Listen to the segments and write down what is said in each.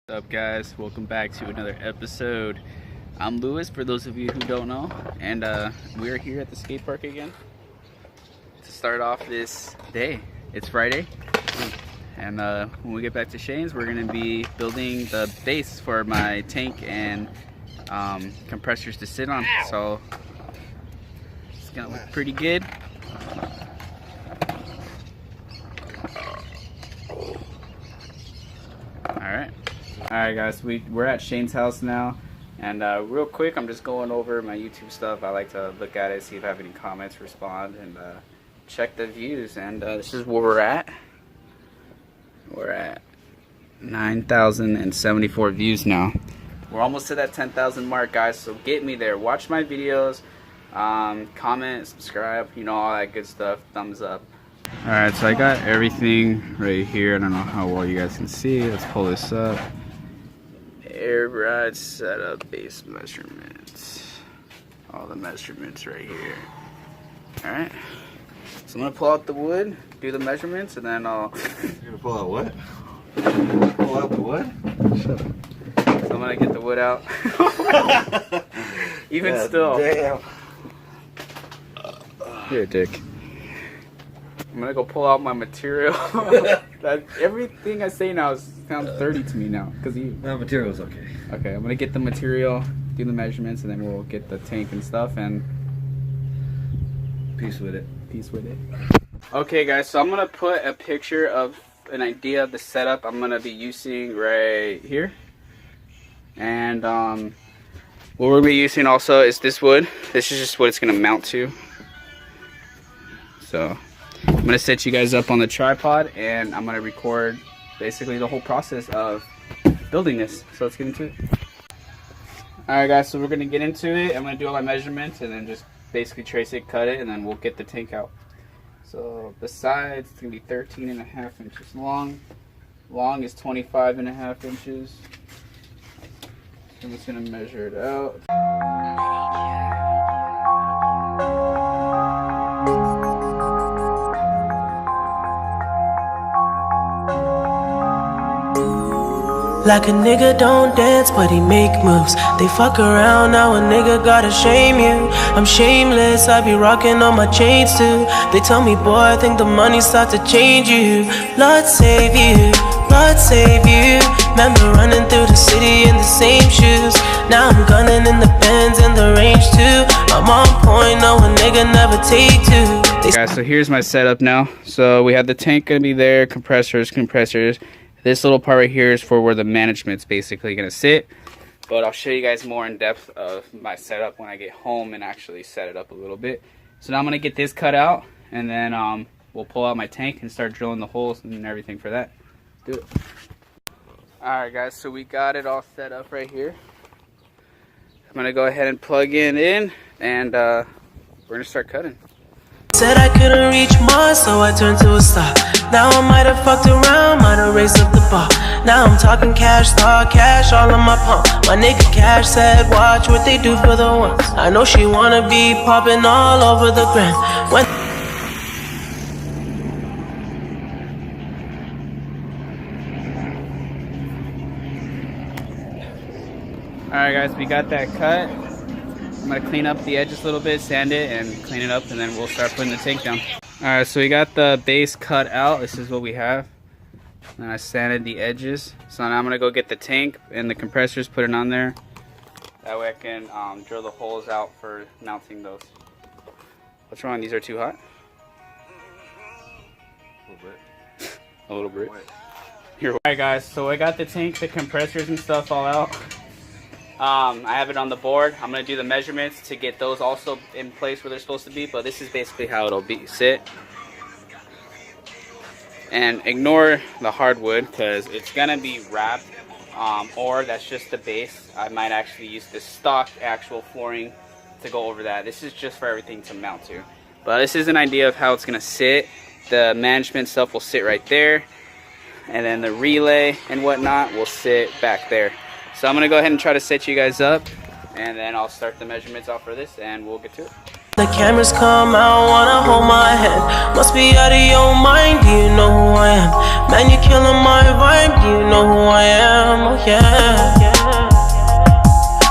What's up, guys? Welcome back to another episode. I'm Lewis, for those of you who don't know, and we're here at the skate park again to start off this day. It's Friday, and when we get back to Shane's, we're going to be building the base for my tank and compressors to sit on. So it's going to look pretty good. Alright guys, we're at Shane's house now, and real quick, I'm just going over my YouTube stuff. I like to look at it, see if I have any comments, respond, and check the views. And this is where we're at. We're at 9,074 views now. We're almost to that 10,000 mark, guys, so get me there. Watch my videos, comment, subscribe, you know, all that good stuff. Thumbs up. Alright, so I got everything right here. I don't know how well you guys can see. Let's pull this up. Airride setup, base measurements. All the measurements right here. Alright. So I'm going to pull out the wood, do the measurements, and then I'll... You're going to pull out what? Pull out the wood? Shut up. So I'm going to get the wood out. Even yeah, still. Damn. You're a dick. I'm gonna go pull out my material. Everything I say now sounds 30 to me now, cause no, material's okay. Okay, I'm gonna get the material, do the measurements, and then we'll get the tank and stuff, and peace with it. Peace with it. Okay, guys, so I'm gonna put a picture of an idea of the setup I'm gonna be using right here, and what we're gonna be using also is this wood. This is just what it's gonna mount to. So I'm gonna set you guys up on the tripod, and I'm gonna record basically the whole process of building this. So let's get into it. Alright guys, so we're gonna get into it. I'm gonna do all my measurements and then just basically trace it, cut it, and then we'll get the tank out. So the sides, it's gonna be 13.5 inches long. Long is 25.5 inches. I'm just gonna measure it out. Like a nigga don't dance, but he make moves. They fuck around, now a nigga gotta shame you. I'm shameless, I be rocking on my chains too. They tell me, boy, I think the money start to change you. Lord save you, Lord save you. Remember running through the city in the same shoes. Now I'm gunning in the Benz and the range too. I'm on point, no a nigga never take two. Guys, so here's my setup now. So we have the tank gonna be there, compressors. This little part right here is for where the management's basically gonna sit, but I'll show you guys more in depth of my setup when I get home and actually set it up a little bit. So now I'm gonna get this cut out, and then we'll pull out my tank and start drilling the holes and everything for that. Do it. Alright guys, so we got it all set up right here. I'm gonna go ahead and plug it in, and we're gonna start cutting. Said I couldn't reach Mars, so I turned to a stop. Now I might have fucked around, might have raced up the bar. Now I'm talking cash, star cash, all in my palm. My nigga Cash said, watch what they do for the ones. I know she wanna be popping all over the gram. When Alright guys, we got that cut. I'm gonna clean up the edges a little bit, sand it, and clean it up, and then we'll start putting the tank down. Alright, so we got the base cut out. This is what we have. And I sanded the edges. So now I'm gonna go get the tank and the compressors, put it on there. That way I can drill the holes out for mounting those. What's wrong? These are too hot? A little bit. A little bit. Alright guys, so I got the tank, the compressors and stuff all out. I have it on the board. I'm going to do the measurements to get those also in place where they're supposed to be, but this is basically how it'll sit. And ignore the hardwood because it's going to be wrapped, or that's just the base. I might actually use the stock actual flooring to go over that. This is just for everything to mount to. But this is an idea of how it's going to sit. The management stuff will sit right there, and then the relay and whatnot will sit back there. So I'm going to go ahead and try to set you guys up, and then I'll start the measurements off for this, and we'll get to it. The cameras come out, wanna hold my hand. Must be out of your mind, do you know who I am? Man, you're killing my vibe, do you know who I am? Oh yeah.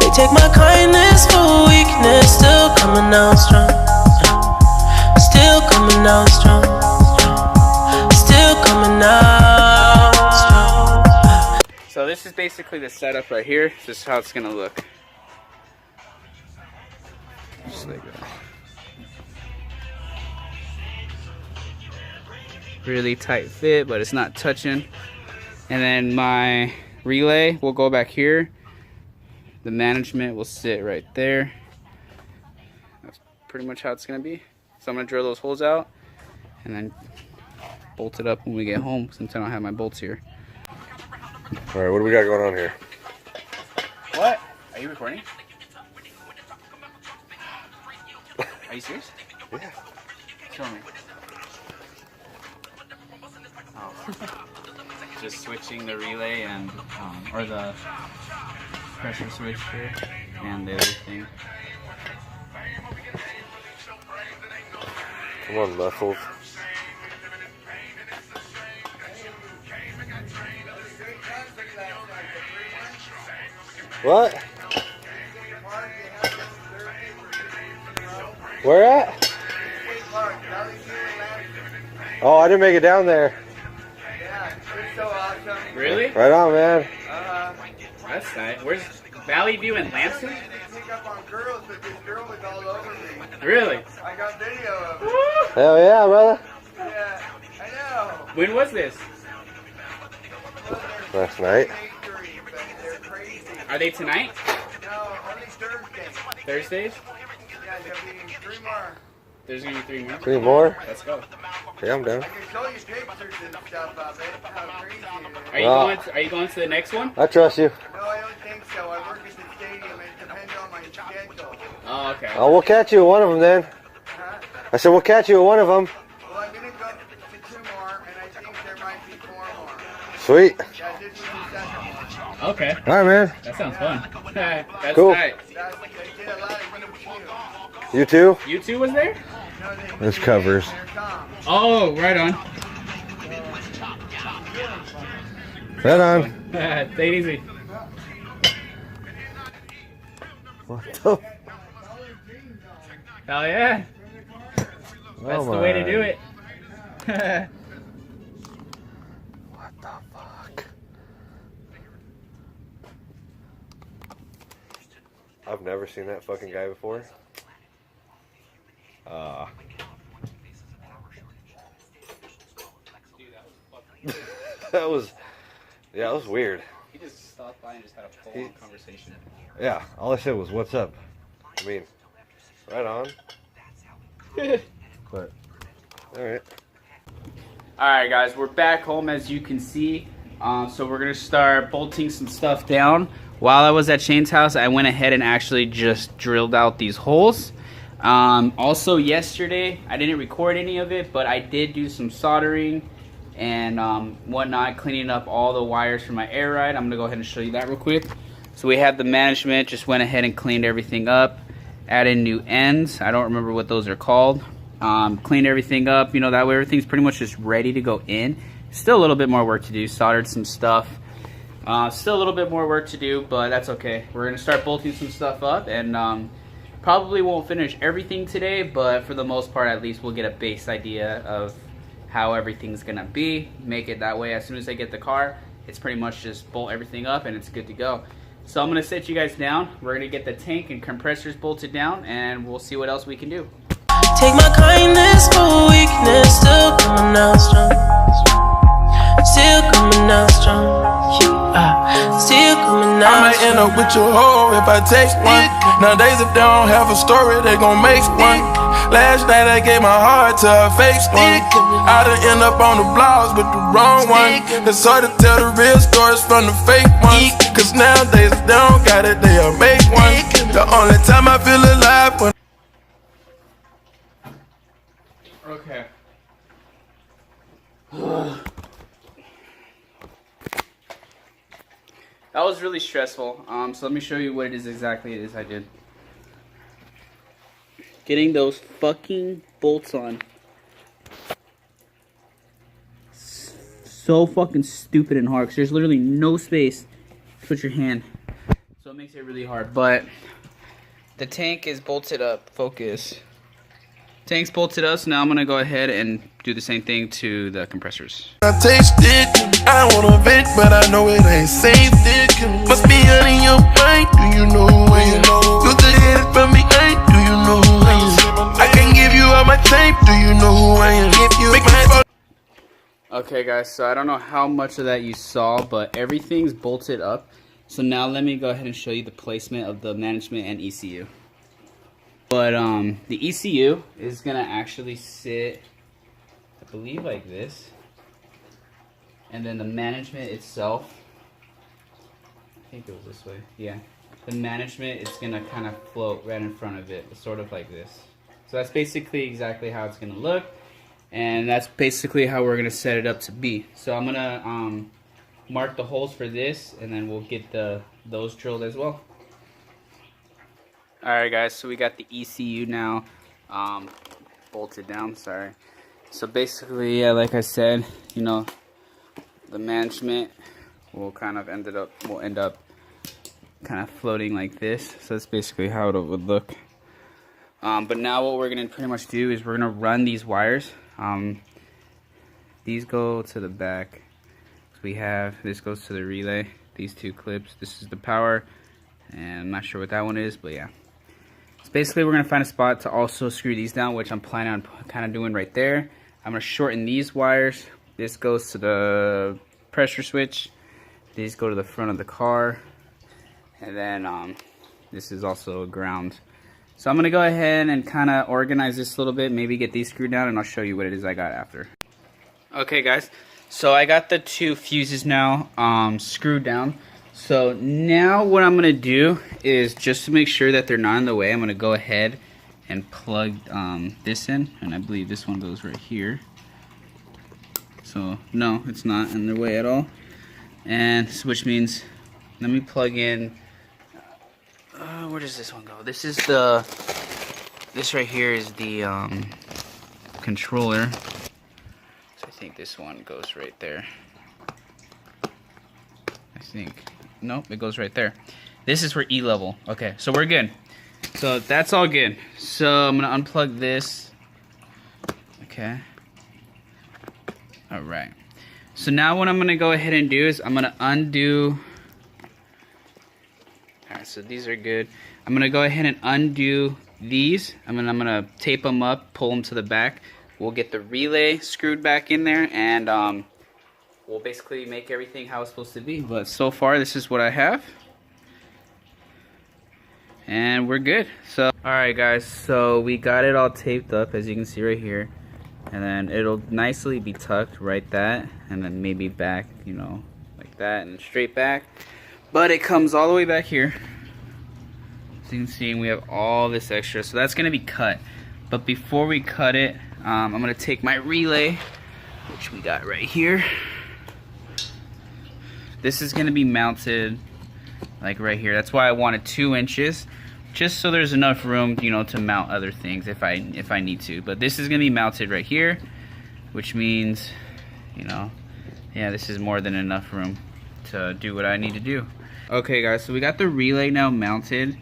They take my kindness for weakness, still coming out strong. Still coming out strong. Still coming out strong. So this is basically the setup right here. This is how it's gonna look. Just like that. Really tight fit, but it's not touching. And then my relay will go back here. The management will sit right there. That's pretty much how it's gonna be. So I'm gonna drill those holes out and then bolt it up when we get home, since I don't have my bolts here. All right, what do we got going on here? What? Are you recording? Are you serious? Yeah. Show me. Oh. Just switching the relay and or the pressure switch here and the other thing. Come on, muscles. What? Where at? Oh, I didn't make it down there. Really? Right on, man. That's nice. Where's Valley View and Lansing? Really? I got video of it. Hell yeah, brother. Yeah, I know. When was this? Last night. They're crazy. Are they tonight? No, only Thursday. Thursdays? Yeah, there'll be 3 more. There's gonna be 3 more. 3 more? Let's go. Yeah, I'm down. I can show you pictures and stuff of it. How crazy it is. Are you going to the next one? I trust you. No, I don't think so. I work at the stadium. It depends on my schedule. Oh, okay. Oh, we'll catch you at one of them then. Huh? I said we'll catch you at one of them. Well, I'm going to go to 2 more, and I think there might be 4 more. Sweet. Yeah, this was the second one. Okay. All right, man. That sounds fun. That's Cool. tight. They did a lot of YouTube. You too? You two was there? No, they This covers. they're Tom. Oh, right on. Right on. Take it easy. What the? Hell yeah. That's the way to do it. What the fuck? I've never seen that fucking guy before. That was, yeah, it was weird. He just stopped by and just had a full-on conversation. Yeah, all I said was, "What's up?" I mean, right on. But, all right. Alright guys, we're back home as you can see. So we're going to start bolting some stuff down. While I was at Shane's house, I went ahead and actually just drilled out these holes. Also yesterday, I didn't record any of it, but I did do some soldering and whatnot, cleaning up all the wires for my airride. I'm going to go ahead and show you that real quick. So we had the management, just went ahead and cleaned everything up, added new ends. I don't remember what those are called. Cleaned everything up, you know, that way everything's pretty much just ready to go in. Still a little bit more work to do, soldered some stuff. Still a little bit more work to do, but that's okay. We're going to start bolting some stuff up, and probably won't finish everything today, but for the most part, at least we'll get a base idea of how everything's going to be. Make it that way as soon as I get the car, it's pretty much just bolt everything up and it's good to go. So I'm going to sit you guys down. We're going to get the tank and compressors bolted down, and we'll see what else we can do. Take my kindness for weakness, still coming out strong. Still coming out strong. Still coming out. I might end up with your hoe if I take one. Nowadays, if they don't have a story, they gon' make one. Last night I gave my heart to a fake one. I done end up on the blogs with the wrong one. It's hard to tell the real stories from the fake ones. Cause nowadays if they don't got it, they'll make one. The only time I feel alive when Okay. That was really stressful. So let me show you what it is exactly I did. getting those fucking bolts on. So fucking stupid and hard because there's literally no space to put your hand. So it makes it really hard. But the tank is bolted up. Focus. Tank's bolted up, so now I'm gonna go ahead and do the same thing to the compressors. I taste it, I wanna vent, but I know it ain't safe. Must be out in your mind, do you know who I am? You could hit it from me, do you know who I am? I can give you all my tape, do you know who I am? Make me fall. Okay guys, so I don't know how much of that you saw, but everything's bolted up. So now let me go ahead and show you the placement of the management and ECU. But the ECU is gonna actually sit, I believe, like this. And then the management itself, I think it was this way, yeah. The management is gonna kind of float right in front of it, sort of like this. So that's basically exactly how it's gonna look. And that's basically how we're gonna set it up to be. So I'm gonna mark the holes for this, and then we'll get those drilled as well. Alright guys, so we got the ECU now bolted down, sorry. So basically, yeah, like I said, you know, the management will kind of end up kind of floating like this. So that's basically how it would look. But now what we're gonna pretty much do is we're gonna run these wires. These go to the back. So we have, this goes to the relay, these two clips. This is the power, and I'm not sure what that one is, but yeah. So basically we're gonna find a spot to also screw these down, which I'm planning on kind of doing right there. I'm gonna shorten these wires. This goes to the pressure switch. These go to the front of the car, and then this is also ground. So I'm gonna go ahead and kind of organize this a little bit, maybe get these screwed down, and I'll show you what it is I got after. Okay guys, so I got the two fuses now screwed down. So now what I'm gonna do is, just to make sure that they're not in the way, I'm gonna go ahead and plug this in, and I believe this one goes right here. So no, it's not in the way at all. And which means, let me plug in, where does this one go? This is this right here is the controller. So I think this one goes right there. I think, nope, it goes right there. This is for E level. Okay, so we're good. So that's all good. So I'm gonna unplug this. Okay. All right. So now what I'm gonna go ahead and do is I'm gonna undo. All right, so these are good. I'm gonna go ahead and undo these. I'm gonna tape them up, pull them to the back. We'll get the relay screwed back in there, and we'll basically make everything how it's supposed to be. But so far, this is what I have. And we're good. So, alright guys, so we got it all taped up, as you can see right here. And then it'll nicely be tucked right that, and then maybe back, you know, like that, and straight back. But it comes all the way back here. As you can see, we have all this extra, so that's gonna be cut. But before we cut it, I'm gonna take my relay, which we got right here. This is gonna be mounted like right here. That's why I wanted 2 inches, just so there's enough room, you know, to mount other things if I need to. But this is gonna be mounted right here, which means, you know, yeah, this is more than enough room to do what I need to do. Okay guys, so we got the relay now mounted.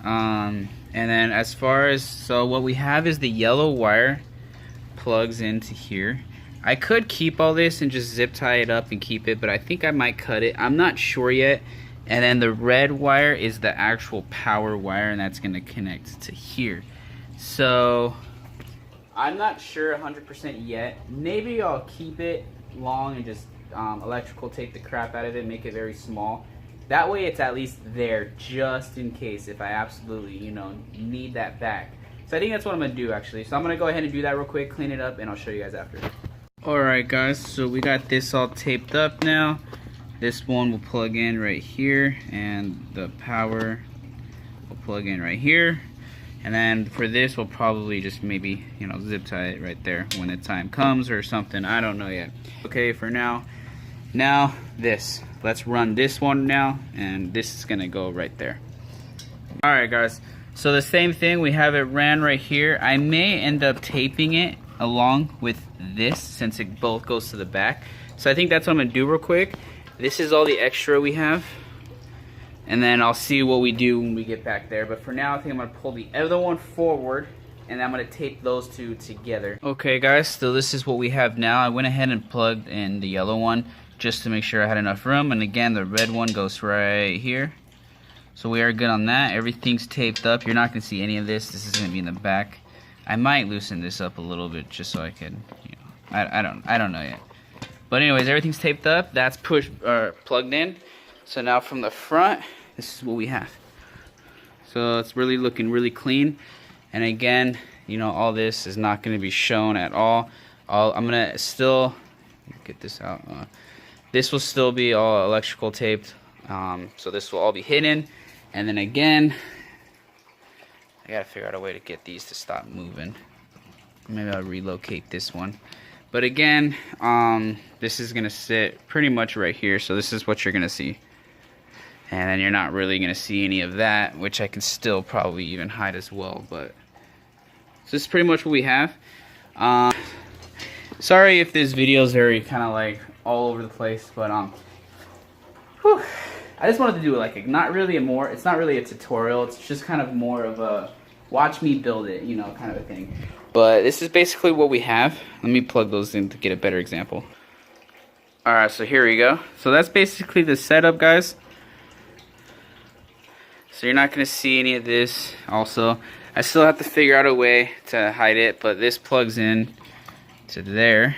And then as far as, so what we have is the yellow wire plugs into here. I could keep all this and just zip tie it up and keep it, but I think I might cut it. I'm not sure yet. And then the red wire is the actual power wire, and that's gonna connect to here. So I'm not sure 100% yet. Maybe I'll keep it long and just electrical tape the crap out of it, make it very small. That way it's at least there just in case if I absolutely, you know, need that back. So I think that's what I'm gonna do actually. So I'm gonna go ahead and do that real quick, clean it up, and I'll show you guys after. Alright guys, so we got this all taped up now. This one will plug in right here, and the power will plug in right here. And then for this, we'll probably just maybe, you know, zip tie it right there when the time comes or something. I don't know yet. Okay, for now this. Let's run this one now, and this is gonna go right there. Alright guys, So the same thing, we have it ran right here. I may end up taping it along with this since it both goes to the back. So I think that's what I'm gonna do real quick. This is all the extra we have. And then I'll see what we do when we get back there. But for now, I think I'm gonna pull the other one forward and I'm gonna tape those two together. Okay guys, so this is what we have now. I went ahead and plugged in the yellow one just to make sure I had enough room. And again, the red one goes right here. So we are good on that. Everything's taped up. You're not gonna see any of this. This is gonna be in the back. I might loosen this up a little bit just so I can, you know, I don't know yet. But anyways, everything's taped up. That's plugged in. So now from the front, this is what we have. So it's really looking really clean. And again, you know, all this is not going to be shown at all. I'm going to still get this out. This will still be all electrical taped. So this will all be hidden. And then again, I got to figure out a way to get these to stop moving. Maybe I'll relocate this one. But again, this is going to sit pretty much right here. So this is what you're going to see. And then you're not really going to see any of that, which I can still probably even hide as well. But so this is pretty much what we have. Sorry if this video is very kind of like all over the place, but whew, I just wanted to do like it's not really a tutorial. It's just kind of more of a watch me build it, you know, kind of a thing. But this is basically what we have. Let me plug those in to get a better example. Alright, so here we go. So that's basically the setup, guys. So you're not going to see any of this. Also, I still have to figure out a way to hide it, but this plugs in to there.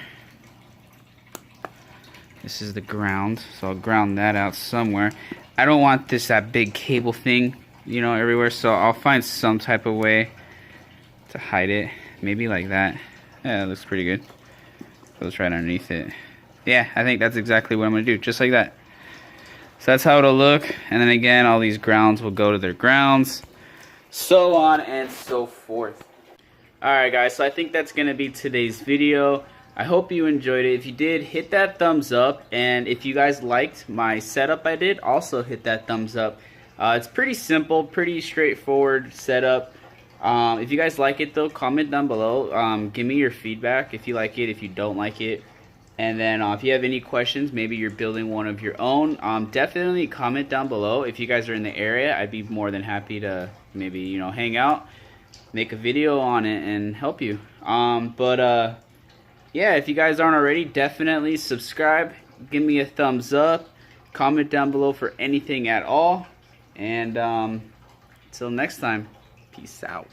This is the ground, so I'll ground that out somewhere. I don't want that big cable thing, you know, everywhere, so I'll find some type of way to hide it. Maybe like that. Yeah, that looks pretty good. Goes right underneath it. Yeah, I think that's exactly what I'm going to do, just like that. So that's how it'll look. And then again, all these grounds will go to their grounds. So on and so forth. Alright guys, so I think that's going to be today's video. I hope you enjoyed it. If you did, hit that thumbs up. And if you guys liked my setup I did, also hit that thumbs up. It's pretty simple, pretty straightforward setup. If you guys like it though, comment down below. Give me your feedback if you like it, if you don't like it. And then if you have any questions, maybe you're building one of your own, definitely comment down below. If you guys are in the area, I'd be more than happy to maybe, you know, hang out, make a video on it and help you. Yeah, if you guys aren't already, definitely subscribe, give me a thumbs up, comment down below for anything at all. And until next time, peace out.